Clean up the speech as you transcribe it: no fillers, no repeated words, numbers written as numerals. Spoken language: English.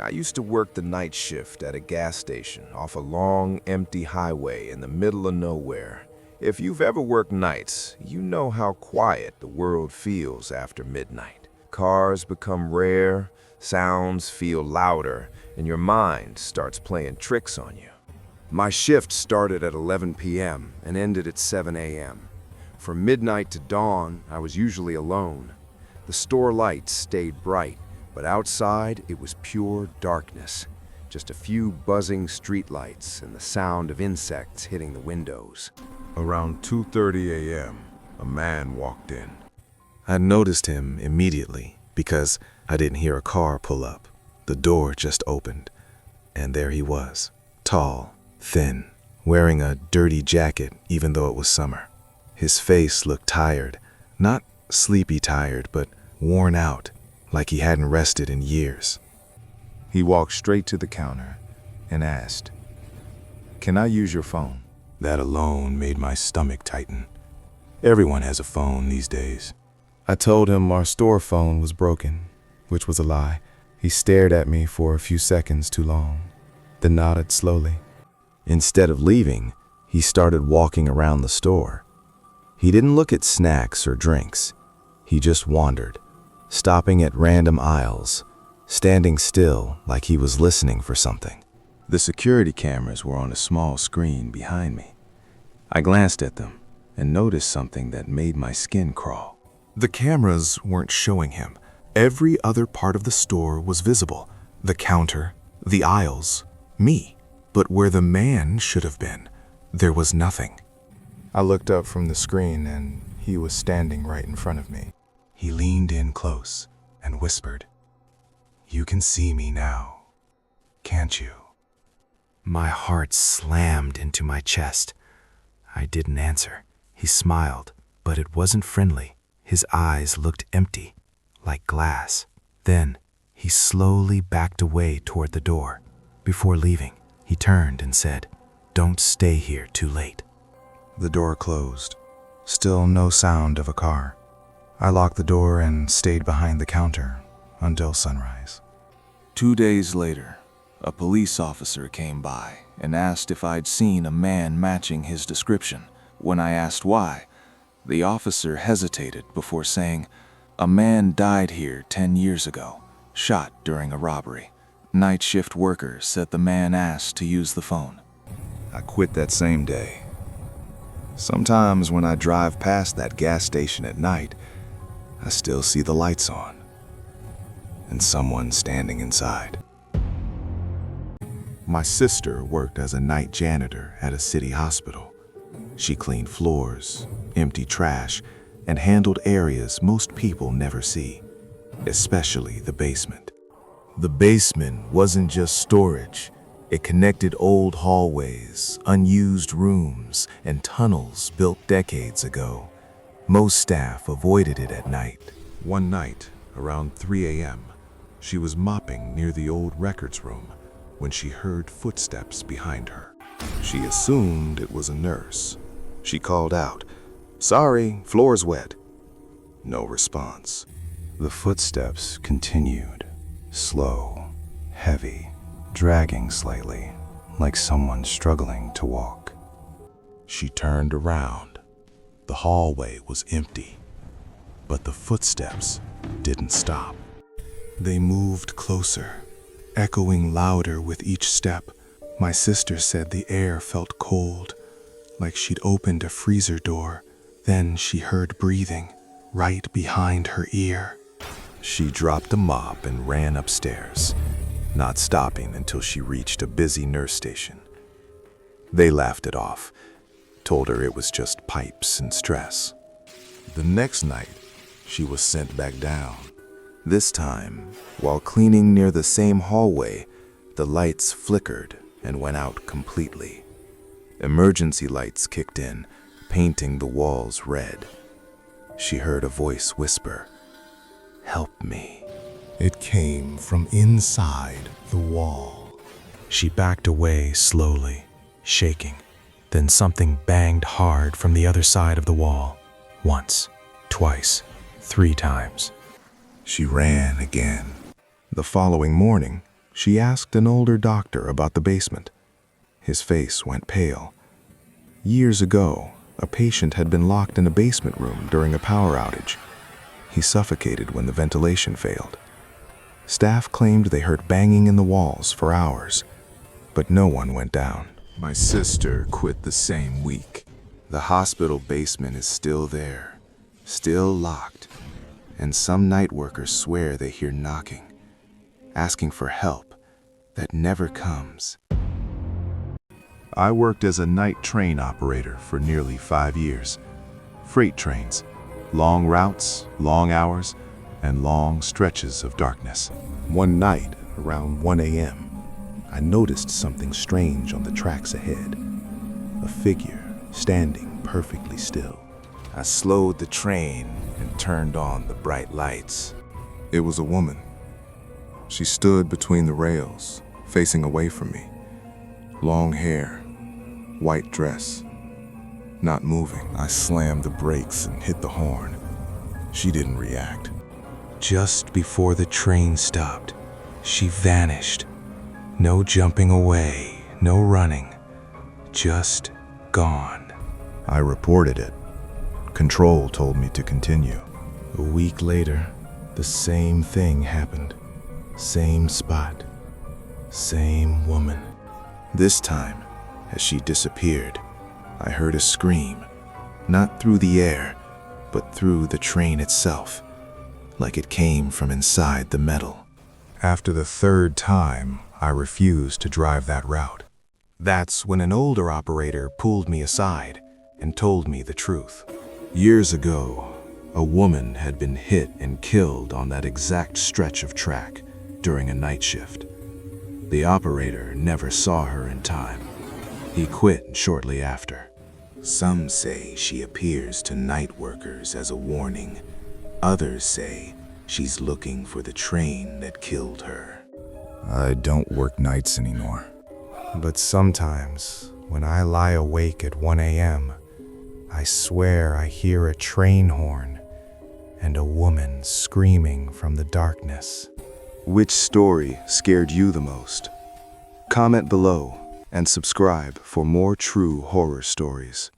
I used to work the night shift at a gas station off a long, empty highway in the middle of nowhere. If you've ever worked nights, you know how quiet the world feels after midnight. Cars become rare, sounds feel louder, and your mind starts playing tricks on you. My shift started at 11 p.m. and ended at 7 a.m. From midnight to dawn, I was usually alone. The store lights stayed bright, but outside it was pure darkness. Just a few buzzing streetlights and the sound of insects hitting the windows. Around 2:30 a.m., a man walked in. I noticed him immediately because I didn't hear a car pull up. The door just opened, and there he was, tall, thin, wearing a dirty jacket even though it was summer. His face looked tired, not sleepy tired, but worn out, like he hadn't rested in years. He walked straight to the counter and asked, "Can I use your phone?" That alone made my stomach tighten. Everyone has a phone these days. I told him our store phone was broken, which was a lie. He stared at me for a few seconds too long, then nodded slowly. Instead of leaving, he started walking around the store. He didn't look at snacks or drinks. He just wandered, stopping at random aisles, standing still like he was listening for something. The security cameras were on a small screen behind me. I glanced at them and noticed something that made my skin crawl. The cameras weren't showing him. Every other part of the store was visible. The counter, the aisles, me. But where the man should have been, there was nothing. I looked up from the screen and he was standing right in front of me. He leaned in close and whispered, "You can see me now, can't you?" My heart slammed into my chest. I didn't answer. He smiled, but it wasn't friendly. His eyes looked empty, like glass. Then he slowly backed away toward the door. Before leaving, he turned and said, "Don't stay here too late." The door closed. Still no sound of a car. I locked the door and stayed behind the counter until sunrise. 2 days later, a police officer came by and asked if I'd seen a man matching his description. When I asked why, the officer hesitated before saying, "A man died here 10 years ago, shot during a robbery. Night shift workers said the man asked to use the phone." I quit that same day. Sometimes when I drive past that gas station at night, I still see the lights on and someone standing inside. My sister worked as a night janitor at a city hospital. She cleaned floors, emptied trash, and handled areas most people never see, especially the basement. The basement wasn't just storage. It connected old hallways, unused rooms, and tunnels built decades ago. Most staff avoided it at night. One night, around 3 a.m., she was mopping near the old records room when she heard footsteps behind her. She assumed it was a nurse. She called out, "Sorry, floor's wet." No response. The footsteps continued, slow, heavy, dragging slightly, like someone struggling to walk. She turned around. The hallway was empty, but the footsteps didn't stop. They moved closer, echoing louder with each step. My sister said the air felt cold, like she'd opened a freezer door. Then she heard breathing right behind her ear. She dropped the mop and ran upstairs, not stopping until she reached a busy nurse station. They laughed it off, told her it was just pipes and stress. The next night, she was sent back down. This time, while cleaning near the same hallway, the lights flickered and went out completely. Emergency lights kicked in, painting the walls red. She heard a voice whisper, "Help me." It came from inside the wall. She backed away slowly, shaking. Then something banged hard from the other side of the wall. Once, twice, 3 times. She ran again. The following morning, She asked an older doctor about the basement. His face went pale. Years ago, a patient had been locked in a basement room during a power outage. He suffocated when the ventilation failed. Staff claimed they heard banging in the walls for hours, but no one went down. My sister quit the same week. The hospital basement is still there, still locked, and some night workers swear they hear knocking, asking for help that never comes. I worked as a night train operator for nearly 5 years. Freight trains, long routes, long hours, and long stretches of darkness. One night, around 1 a.m., I noticed something strange on the tracks ahead. A figure standing perfectly still. I slowed the train and turned on the bright lights. It was a woman. She stood between the rails, facing away from me. Long hair, white dress, not moving. I slammed the brakes and hit the horn. She didn't react. Just before the train stopped, she vanished. No jumping away, no running, just gone. I reported it. Control told me to continue. A week later, the same thing happened. Same spot, same woman. This time, as she disappeared, I heard a scream, not through the air, but through the train itself, like it came from inside the metal. After the third time, I refused to drive that route. That's when an older operator pulled me aside and told me the truth. Years ago, a woman had been hit and killed on that exact stretch of track during a night shift. The operator never saw her in time. He quit shortly after. Some say she appears to night workers as a warning. Others say she's looking for the train that killed her. I don't work nights anymore. But sometimes, when I lie awake at 1 a.m., I swear I hear a train horn and a woman screaming from the darkness. Which story scared you the most? Comment below and subscribe for more true horror stories.